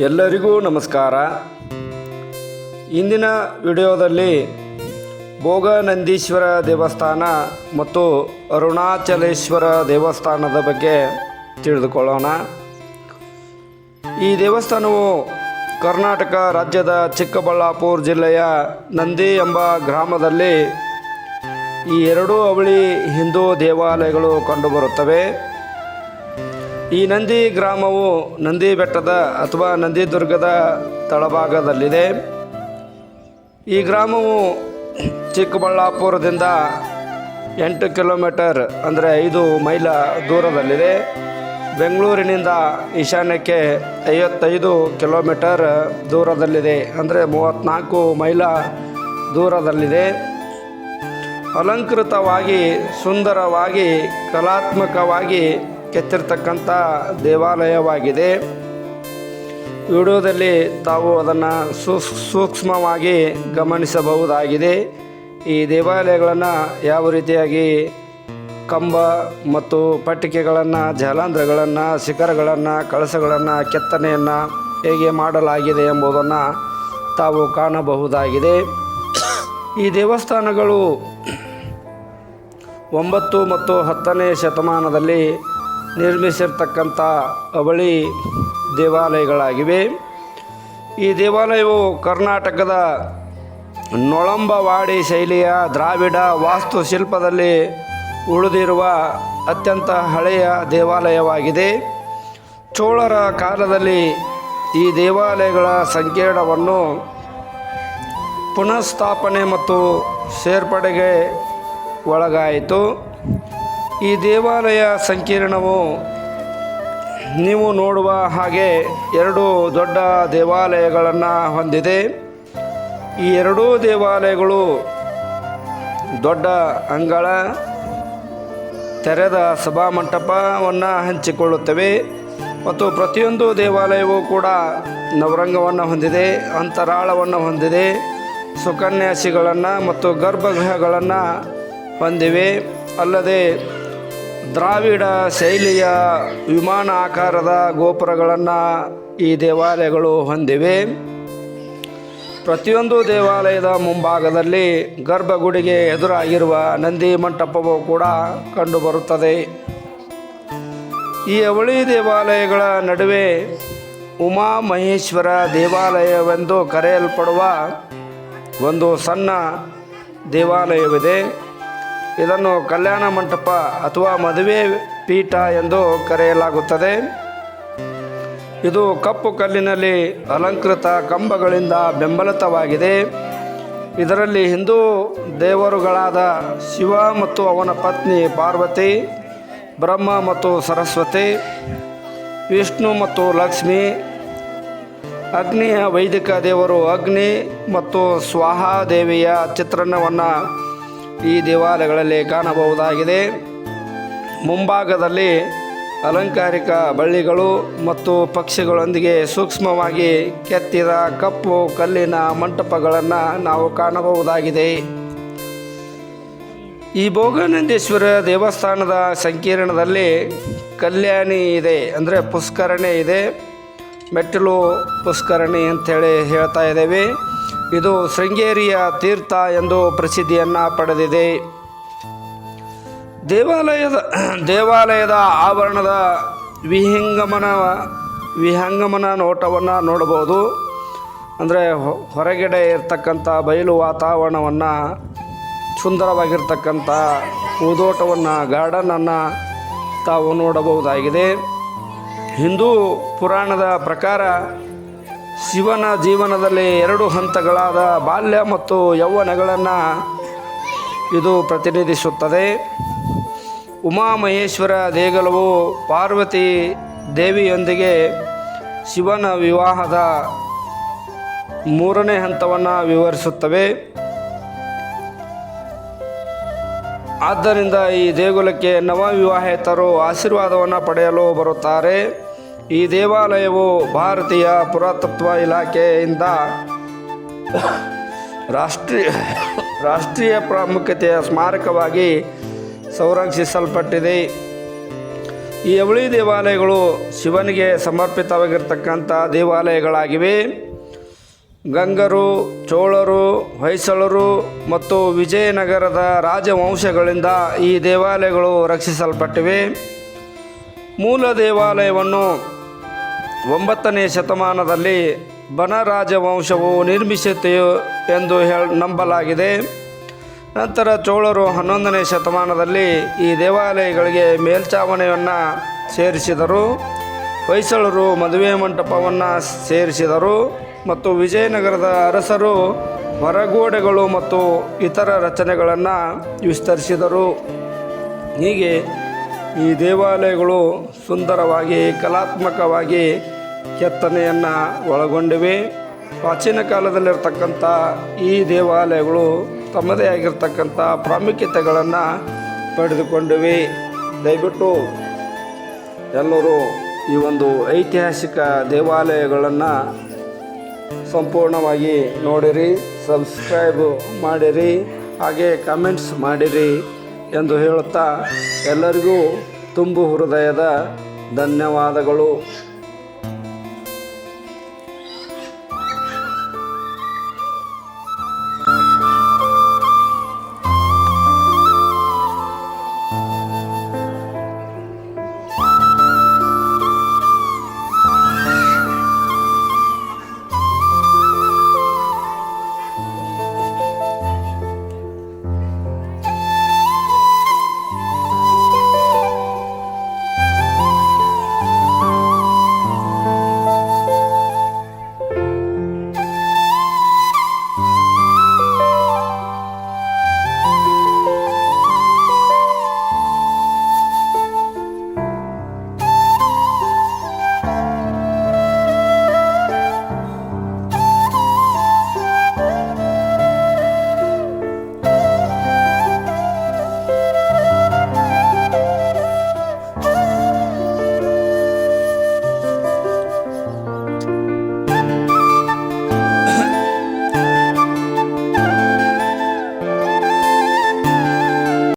ಎಲ್ಲರಿಗೂ ನಮಸ್ಕಾರ. ಇಂದಿನ ವಿಡಿಯೋದಲ್ಲಿ ಭೋಗನಂದೀಶ್ವರ ದೇವಸ್ಥಾನ ಮತ್ತು ಅರುಣಾಚಲೇಶ್ವರ ದೇವಸ್ಥಾನದ ಬಗ್ಗೆ ತಿಳಿದುಕೊಳ್ಳೋಣ. ಈ ದೇವಸ್ಥಾನವು ಕರ್ನಾಟಕ ರಾಜ್ಯದ ಚಿಕ್ಕಬಳ್ಳಾಪುರ ಜಿಲ್ಲೆಯ ನಂದಿ ಎಂಬ ಗ್ರಾಮದಲ್ಲಿ ಈ ಎರಡೂ ಅವಳಿ ಹಿಂದೂ ದೇವಾಲಯಗಳು ಕಂಡುಬರುತ್ತವೆ. ಈ ನಂದಿ ಗ್ರಾಮವು ನಂದಿ ಬೆಟ್ಟದ ಅಥವಾ ನಂದಿದುರ್ಗದ ತಳಭಾಗದಲ್ಲಿದೆ. ಈ ಗ್ರಾಮವು ಚಿಕ್ಕಬಳ್ಳಾಪುರದಿಂದ 8 ಕಿಲೋಮೀಟರ್ ಅಂದರೆ 5 ಮೈಲ ದೂರದಲ್ಲಿದೆ. ಬೆಂಗಳೂರಿನಿಂದ ಈಶಾನ್ಯಕ್ಕೆ 55 ಕಿಲೋಮೀಟರ್ ದೂರದಲ್ಲಿದೆ, ಅಂದರೆ 34 ಮೈಲ ದೂರದಲ್ಲಿದೆ. ಅಲಂಕೃತವಾಗಿ ಸುಂದರವಾಗಿ ಕಲಾತ್ಮಕವಾಗಿ ಕೆತ್ತಿರ್ತಕ್ಕಂಥ ದೇವಾಲಯವಾಗಿದೆ. ವಿಡಿಯೋದಲ್ಲಿ ತಾವು ಅದನ್ನು ಸೂಕ್ಷ್ಮವಾಗಿ ಗಮನಿಸಬಹುದಾಗಿದೆ. ಈ ದೇವಾಲಯಗಳನ್ನು ಯಾವ ರೀತಿಯಾಗಿ ಕಂಬ ಮತ್ತು ಪಟ್ಟಿಕೆಗಳನ್ನು, ಜಲಾಂಧ್ರಗಳನ್ನು, ಶಿಖರಗಳನ್ನು, ಕಳಸಗಳನ್ನು, ಕೆತ್ತನೆಯನ್ನು ಹೇಗೆ ಮಾಡಲಾಗಿದೆ ಎಂಬುದನ್ನು ತಾವು ಕಾಣಬಹುದಾಗಿದೆ. ಈ ದೇವಸ್ಥಾನಗಳು 9 ಮತ್ತು 10ನೇ ಶತಮಾನದಲ್ಲಿ ನಿರ್ಮಿಸಿರ್ತಕ್ಕಂಥ ಅವಳಿ ದೇವಾಲಯಗಳಾಗಿವೆ. ಈ ದೇವಾಲಯವು ಕರ್ನಾಟಕದ ನೊಳಂಬವಾಡಿ ಶೈಲಿಯ ದ್ರಾವಿಡ ವಾಸ್ತುಶಿಲ್ಪದಲ್ಲಿ ಉಳಿದಿರುವ ಅತ್ಯಂತ ಹಳೆಯ ದೇವಾಲಯವಾಗಿದೆ. ಚೋಳರ ಕಾಲದಲ್ಲಿ ಈ ದೇವಾಲಯಗಳ ಸಂಕೀರ್ಣವನ್ನು ಪುನಃಸ್ಥಾಪನೆ ಮತ್ತು ಸೇರ್ಪಡೆಗೆ ಒಳಗಾಯಿತು. ಈ ದೇವಾಲಯ ಸಂಕೀರ್ಣವು ನೀವು ನೋಡುವ ಹಾಗೆ 2 ದೊಡ್ಡ ದೇವಾಲಯಗಳನ್ನು ಹೊಂದಿದೆ. ಈ ಎರಡೂ ದೇವಾಲಯಗಳು ದೊಡ್ಡ ಅಂಗಳ, ತೆರೆದ ಸಭಾಮಂಟಪವನ್ನು ಹಂಚಿಕೊಳ್ಳುತ್ತವೆ ಮತ್ತು ಪ್ರತಿಯೊಂದು ದೇವಾಲಯವೂ ಕೂಡ ನವರಂಗವನ್ನು ಹೊಂದಿದೆ, ಅಂತರಾಳವನ್ನು ಹೊಂದಿದೆ, ಸುಕನ್ಯಾಸಿಗಳನ್ನು ಮತ್ತು ಗರ್ಭಗೃಹಗಳನ್ನು ಹೊಂದಿವೆ. ಅಲ್ಲದೆ ದ್ರಾವಿಡ ಶೈಲಿಯ ವಿಮಾನ ಆಕಾರದ ಗೋಪುರಗಳನ್ನು ಈ ದೇವಾಲಯಗಳು ಹೊಂದಿವೆ. ಪ್ರತಿಯೊಂದು ದೇವಾಲಯದ ಮುಂಭಾಗದಲ್ಲಿ ಗರ್ಭಗುಡಿಗೆ ಎದುರಾಗಿರುವ ನಂದಿ ಮಂಟಪವು ಕೂಡ ಕಂಡುಬರುತ್ತದೆ. ಈ ಅವಳಿ ದೇವಾಲಯಗಳ ನಡುವೆ ಉಮಾಮಹೇಶ್ವರ ದೇವಾಲಯವೆಂದು ಕರೆಯಲ್ಪಡುವ ಒಂದು ಸಣ್ಣ ದೇವಾಲಯವಿದೆ. ಇದನ್ನು ಕಲ್ಯಾಣ ಮಂಟಪ ಅಥವಾ ಮದುವೆ ಪೀಠ ಎಂದು ಕರೆಯಲಾಗುತ್ತದೆ. ಇದು ಕಪ್ಪು ಕಲ್ಲಿನಲ್ಲಿ ಅಲಂಕೃತ ಕಂಬಗಳಿಂದ ಬೆಂಬಲಿತವಾಗಿದೆ. ಇದರಲ್ಲಿ ಹಿಂದೂ ದೇವರುಗಳಾದ ಶಿವ ಮತ್ತು ಅವನ ಪತ್ನಿ ಪಾರ್ವತಿ, ಬ್ರಹ್ಮ ಮತ್ತು ಸರಸ್ವತಿ, ವಿಷ್ಣು ಮತ್ತು ಲಕ್ಷ್ಮಿ, ಅಗ್ನಿಯ ವೈದಿಕ ದೇವರು ಅಗ್ನಿ ಮತ್ತು ಸ್ವಾಹಾದೇವಿಯ ಚಿತ್ರಣವನ್ನು ಈ ದೇವಾಲಯಗಳಲ್ಲಿ ಕಾಣಬಹುದಾಗಿದೆ. ಮುಂಭಾಗದಲ್ಲಿ ಅಲಂಕಾರಿಕ ಬಳ್ಳಿಗಳು ಮತ್ತು ಪಕ್ಷಿಗಳೊಂದಿಗೆ ಸೂಕ್ಷ್ಮವಾಗಿ ಕೆತ್ತಿದ ಕಪ್ಪು ಕಲ್ಲಿನ ಮಂಟಪಗಳನ್ನು ನಾವು ಕಾಣಬಹುದಾಗಿದೆ. ಈ ಭೋಗನಂದೀಶ್ವರ ದೇವಸ್ಥಾನದ ಸಂಕೀರ್ಣದಲ್ಲಿ ಕಲ್ಯಾಣಿ ಇದೆ, ಅಂದರೆ ಪುಷ್ಕರಣಿ ಇದೆ. ಮೆಟ್ಟಿಲು ಪುಷ್ಕರಣಿ ಅಂಥೇಳಿ ಹೇಳ್ತಾ ಇದ್ದೇವೆ. ಇದು ಶೃಂಗೇರಿಯ ತೀರ್ಥ ಎಂದು ಪ್ರಸಿದ್ಧಿಯನ್ನು ಪಡೆದಿದೆ. ದೇವಾಲಯದ ಆವರಣದ ವಿಹಂಗಮನ ನೋಟವನ್ನು ನೋಡಬಹುದು. ಅಂದರೆ ಹೊರಗಡೆ ಇರ್ತಕ್ಕಂಥ ಬಯಲು ವಾತಾವರಣವನ್ನು, ಸುಂದರವಾಗಿರ್ತಕ್ಕಂಥ ಹೂದೋಟವನ್ನು, ಗಾರ್ಡನನ್ನು ತಾವು ನೋಡಬಹುದಾಗಿದೆ. ಹಿಂದೂ ಪುರಾಣದ ಪ್ರಕಾರ ಶಿವನ ಜೀವನದಲ್ಲಿ 2 ಹಂತಗಳಾದ ಬಾಲ್ಯ ಮತ್ತು ಯೌವನಗಳನ್ನು ಇದು ಪ್ರತಿನಿಧಿಸುತ್ತದೆ. ಉಮಾಮಹೇಶ್ವರ ದೇಗುಲವು ಪಾರ್ವತಿ ದೇವಿಯೊಂದಿಗೆ ಶಿವನ ವಿವಾಹದ 3ನೇ ಹಂತವನ್ನು ವಿವರಿಸುತ್ತವೆ. ಆದ್ದರಿಂದ ಈ ದೇಗುಲಕ್ಕೆ ನವವಿವಾಹಿತರು ಆಶೀರ್ವಾದವನ್ನು ಪಡೆಯಲು ಬರುತ್ತಾರೆ. ಈ ದೇವಾಲಯವು ಭಾರತೀಯ ಪುರಾತತ್ವ ಇಲಾಖೆಯಿಂದ ರಾಷ್ಟ್ರೀಯ ಪ್ರಾಮುಖ್ಯತೆಯ ಸ್ಮಾರಕವಾಗಿ ಸಂರಕ್ಷಿಸಲ್ಪಟ್ಟಿದೆ. ಈ ಅವಳಿ ದೇವಾಲಯಗಳು ಶಿವನಿಗೆ ಸಮರ್ಪಿತವಾಗಿರ್ತಕ್ಕಂಥ ದೇವಾಲಯಗಳಾಗಿವೆ. ಗಂಗರು, ಚೋಳರು, ಹೊಯ್ಸಳರು ಮತ್ತು ವಿಜಯನಗರದ ರಾಜವಂಶಗಳಿಂದ ಈ ದೇವಾಲಯಗಳು ರಕ್ಷಿಸಲ್ಪಟ್ಟಿವೆ. ಮೂಲ ದೇವಾಲಯವನ್ನು 9ನೇ ಶತಮಾನದಲ್ಲಿ ಬನ ರಾಜವಂಶವು ನಿರ್ಮಿಸಿತು ಎಂದು ನಂಬಲಾಗಿದೆ. ನಂತರ ಚೋಳರು 11ನೇ ಶತಮಾನದಲ್ಲಿ ಈ ದೇವಾಲಯಗಳಿಗೆ ಮೇಲ್ಛಾವಣಿಯನ್ನು ಸೇರಿಸಿದರು. ಹೊಯ್ಸಳರು ಮದುವೆ ಮಂಟಪವನ್ನು ಸೇರಿಸಿದರು ಮತ್ತು ವಿಜಯನಗರದ ಅರಸರು ಹೊರಗೋಡೆಗಳು ಮತ್ತು ಇತರ ರಚನೆಗಳನ್ನು ವಿಸ್ತರಿಸಿದರು. ಹೀಗೆ ಈ ದೇವಾಲಯಗಳು ಸುಂದರವಾಗಿ ಕಲಾತ್ಮಕವಾಗಿ ಕೆತ್ತನೆಯನ್ನು ಒಳಗೊಂಡಿವೆ. ಪ್ರಾಚೀನ ಕಾಲದಲ್ಲಿರ್ತಕ್ಕಂಥ ಈ ದೇವಾಲಯಗಳು ತಮ್ಮದೇ ಆಗಿರ್ತಕ್ಕಂಥ ಪ್ರಾಮುಖ್ಯತೆಗಳನ್ನು ಪಡೆದುಕೊಂಡಿವೆ. ದಯವಿಟ್ಟು ಎಲ್ಲರೂ ಈ ಒಂದು ಐತಿಹಾಸಿಕ ದೇವಾಲಯಗಳನ್ನು ಸಂಪೂರ್ಣವಾಗಿ ನೋಡಿರಿ, ಸಬ್ಸ್ಕ್ರೈಬ್ ಮಾಡಿರಿ, ಹಾಗೆ ಕಮೆಂಟ್ಸ್ ಮಾಡಿರಿ ಎಂದು ಹೇಳುತ್ತಾ ಎಲ್ಲರಿಗೂ ತುಂಬು ಹೃದಯದ ಧನ್ಯವಾದಗಳು.